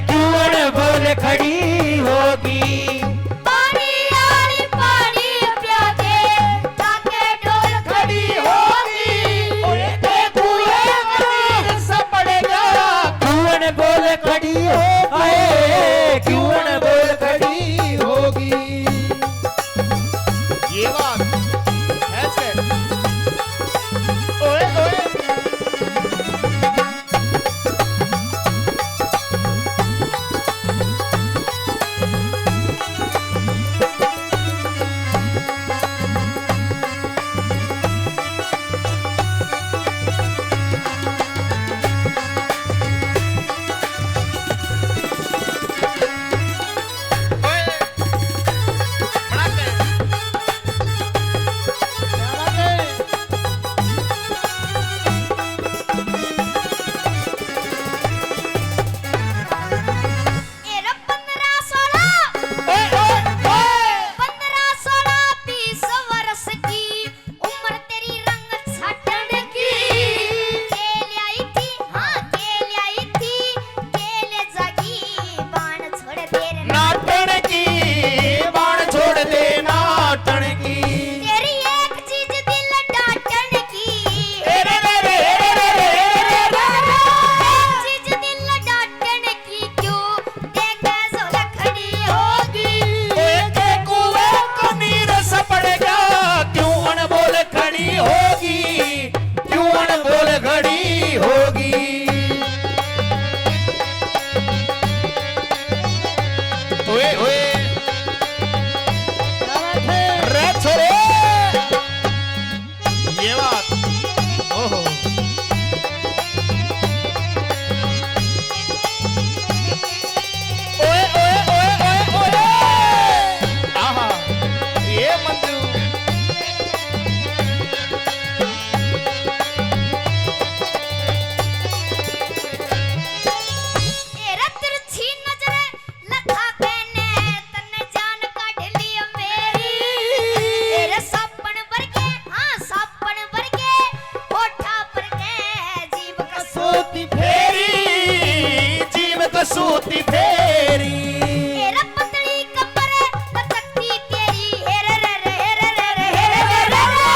क्यों अनबोल खड़ी होगी। पानी आली पानी पिया दे ताके डोल खड़ी होगी। ओए के कुएं कनीर सपड़ेगा क्यों अनबोल खड़ी हो, आए क्यों अनबोल खड़ी होगी। ये बात है छे। ओए ओए सूती फेरी हेरा पतली कमर लचकती तेरी हेरे रे रे हेरे रे रे हेरे रे रे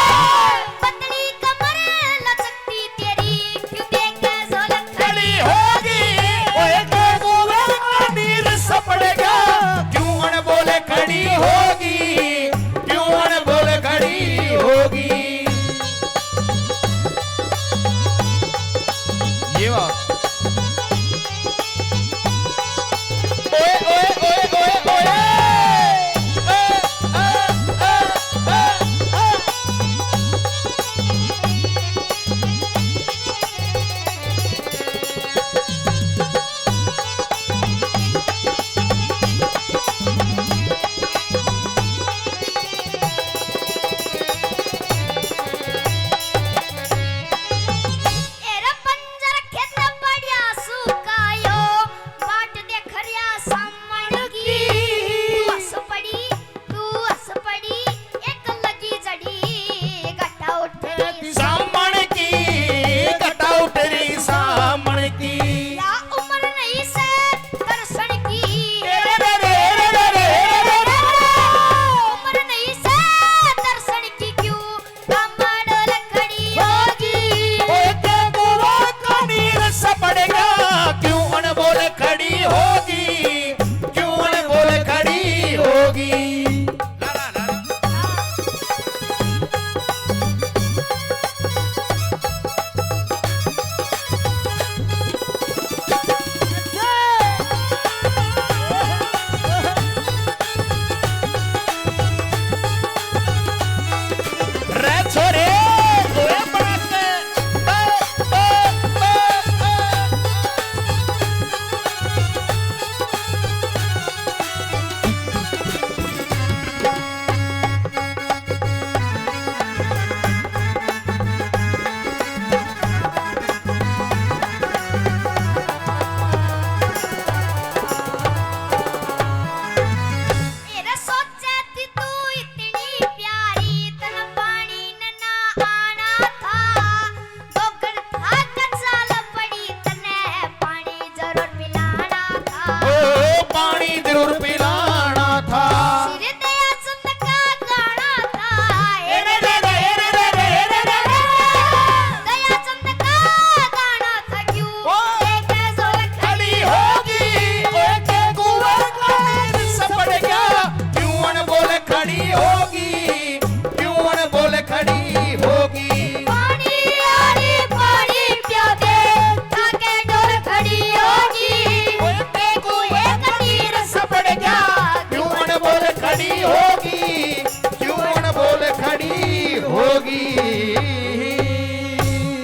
पतली कमर लचकती तेरी क्यों देखे झलक खड़ी होगी। ओए के कुएं कनीर सपड़ेगा क्यों अनबोल खड़ी होगी, क्यों अनबोल खड़ी होगी। ये बात